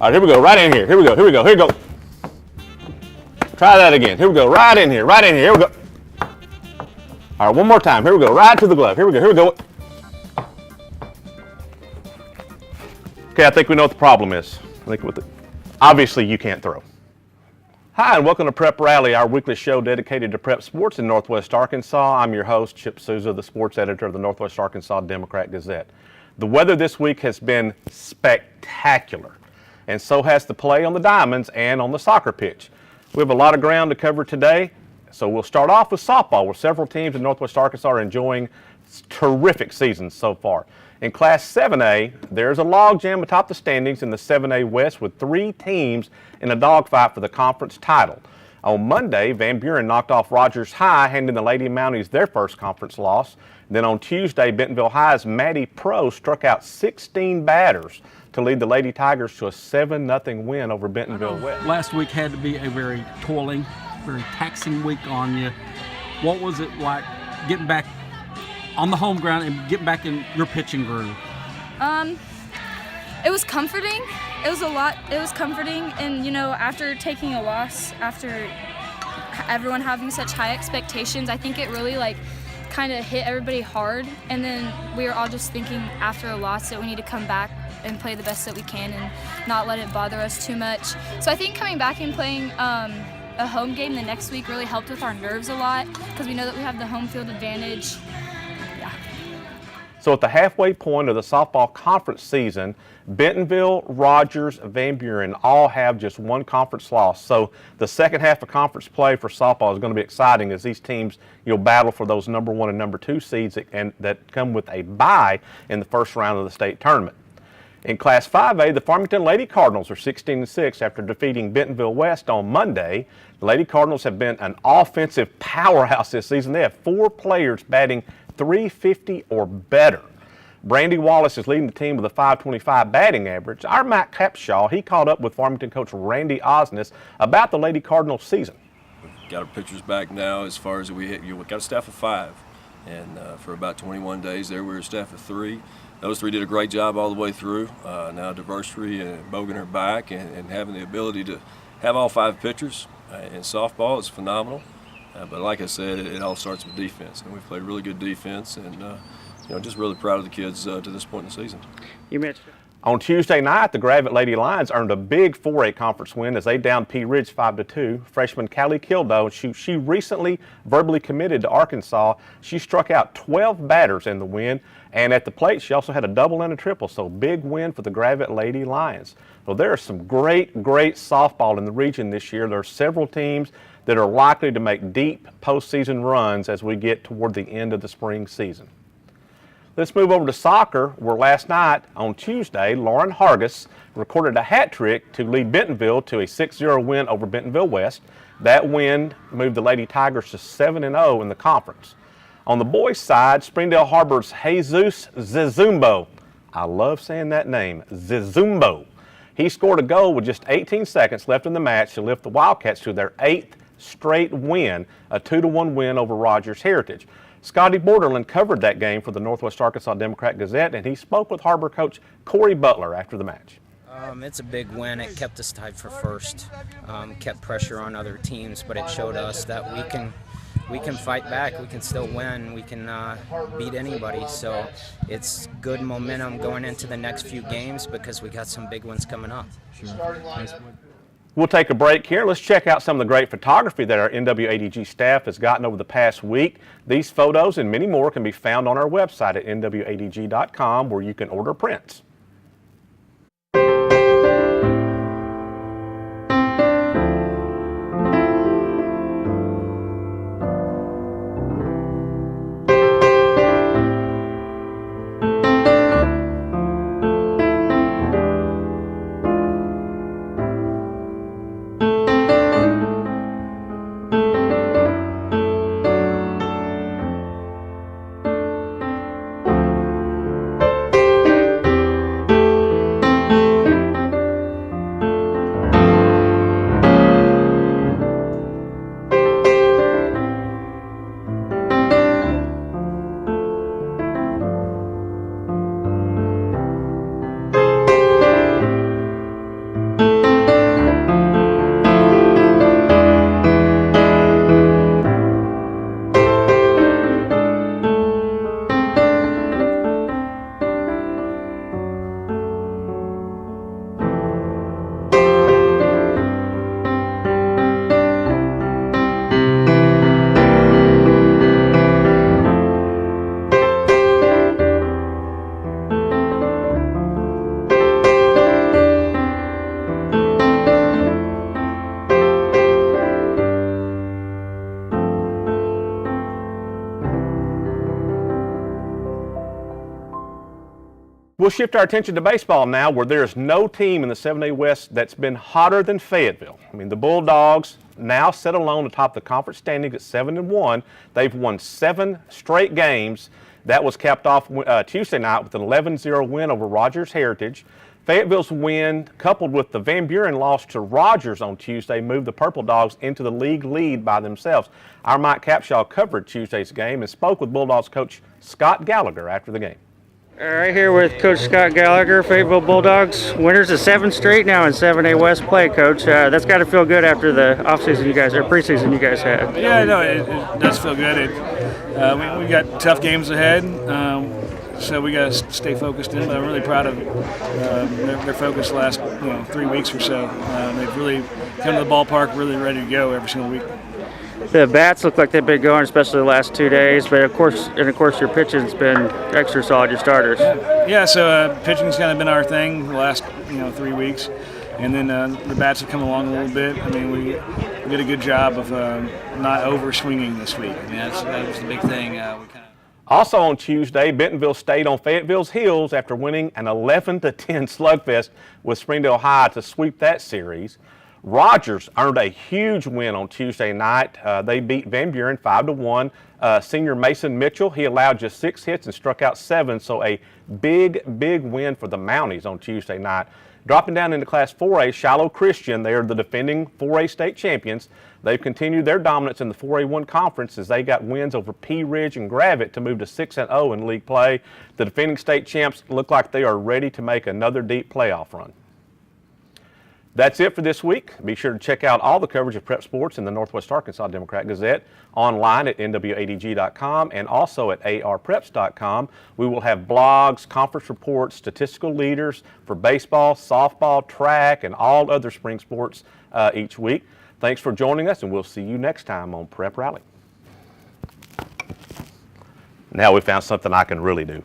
All right, here we go. Right in here. Here we go. Here we go. Here we go. Try that again. Here we go. Right in here. Right in here. Here we go. All right, one more time. Here we go. Right to the glove. Here we go. Here we go. Okay, I think we know what the problem is. Obviously, you can't throw. Hi, and welcome to Prep Rally, our weekly show dedicated to prep sports in Northwest Arkansas. I'm your host, Chip Souza, the sports editor of the Northwest Arkansas Democrat-Gazette. The weather this week has been spectacular, and so has the play on the diamonds and on the soccer pitch. We have a lot of ground to cover today, so we'll start off with softball, where several teams in Northwest Arkansas are enjoying terrific seasons so far. In Class 7A, there's a logjam atop the standings in the 7A West with 3 teams in a dogfight for the conference title. On Monday, Van Buren knocked off Rogers High, handing the Lady Mounties their first conference loss. Then on Tuesday, Bentonville High's Maddy Prough struck out 16 batters to lead the Lady Tigers to a 7-0 win over Bentonville West. Last week had to be a very toiling, very taxing week on you. What was it like getting back on the home ground and getting back in your pitching groove? It was comforting. It was a lot. It was comforting, and after taking a loss, after everyone having such high expectations, I think it really kind of hit everybody hard. And then we were all just thinking after a loss that we need to come back and play the best that we can and not let it bother us too much. So I think coming back and playing a home game the next week really helped with our nerves a lot, because we know that we have the home field advantage. So at the halfway point of the softball conference season, Bentonville, Rogers, Van Buren all have just one conference loss. So the second half of conference play for softball is going to be exciting as these teams battle for those number 1 and number 2 seeds that come with a bye in the first round of the state tournament. In Class 5A, the Farmington Lady Cardinals are 16-6 after defeating Bentonville West on Monday. The Lady Cardinals have been an offensive powerhouse this season. They have 4 players batting .350 or better. Brandy Wallace is leading the team with a .525 batting average. Our Matt Capshaw, he caught up with Farmington coach Randy Osnes about the Lady Cardinals season. We've got our pitchers back now as far as we've got a staff of 5. And for about 21 days there we were a staff of 3. Those 3 did a great job all the way through. Now Diversity and Bogan are back, and having the ability to have all 5 pitchers in softball is phenomenal. But like I said, it all starts with defense, and we've played really good defense, and just really proud of the kids to this point in the season. You mentioned on Tuesday night, the Gravette Lady Lions earned a big 4A conference win as they downed Pea Ridge 5-2. Freshman Callie Kildow, she recently verbally committed to Arkansas. She struck out 12 batters in the win, and at the plate she also had a double and a triple, so big win for the Gravette Lady Lions. Well, there is some great softball in the region this year. There are several teams that are likely to make deep postseason runs as we get toward the end of the spring season. Let's move over to soccer, where last night on Tuesday, Lauren Hargis recorded a hat trick to lead Bentonville to a 6-0 win over Bentonville West. That win moved the Lady Tigers to 7-0 in the conference. On the boys' side, Springdale Harbor's Jesus Zizumbo. I love saying that name, Zizumbo. He scored a goal with just 18 seconds left in the match to lift the Wildcats to their 8th straight win, a 2-1 win over Rogers Heritage. Scotty Borderland covered that game for the Northwest Arkansas Democrat-Gazette, and he spoke with Har-Bar coach Cory Butler after the match. It's a big win. It kept us tied for first, kept pressure on other teams, but it showed us that we can fight back, we can still win, we can beat anybody. So it's good momentum going into the next few games because we got some big ones coming up. Sure. We'll take a break here. Let's check out some of the great photography that our NWADG staff has gotten over the past week. These photos and many more can be found on our website at nwadg.com, where you can order prints. We'll shift our attention to baseball now, where there is no team in the 7A West that's been hotter than Fayetteville. I mean, the Bulldogs now sit alone atop the conference standings at 7-1. They've won 7 straight games. That was capped off Tuesday night with an 11-0 win over Rogers Heritage. Fayetteville's win, coupled with the Van Buren loss to Rogers on Tuesday, moved the Purple Dogs into the league lead by themselves. Our Mike Capshaw covered Tuesday's game and spoke with Bulldogs coach Scott Gallagher after the game. All right, here with Coach Scott Gallagher, Fayetteville Bulldogs. Winners of 7 straight now in 7A West play, Coach. That's got to feel good after the offseason you guys, or preseason you guys had. Yeah, no, it does feel good. We got tough games ahead, so we got to stay focused in. But I'm really proud of their focus the last 3 weeks or so. They've really come to the ballpark really ready to go every single week. The bats look like they've been going, especially the last 2 days. But of course, your pitching's been extra solid. Your starters. Yeah, so pitching's kind of been our thing the last 3 weeks, and then the bats have come along a little bit. I mean, we did a good job of not over swinging this week. I mean, that was the big thing. Also on Tuesday, Bentonville stayed on Fayetteville's heels after winning an 11-10 slugfest with Springdale High to sweep that series. Rogers earned a huge win on Tuesday night. They beat Van Buren 5-1. Senior Mason Mitchell, he allowed just 6 hits and struck out 7, so a big win for the Mounties on Tuesday night. Dropping down into Class 4A, Shiloh Christian, they are the defending 4A state champions. They've continued their dominance in the 4A1 conference as they got wins over Pea Ridge and Gravette to move to 6-0 in league play. The defending state champs look like they are ready to make another deep playoff run. That's it for this week. Be sure to check out all the coverage of prep sports in the Northwest Arkansas Democrat-Gazette online at nwadg.com and also at arpreps.com. We will have blogs, conference reports, statistical leaders for baseball, softball, track, and all other spring sports each week. Thanks for joining us, and we'll see you next time on Prep Rally. Now we found something I can really do.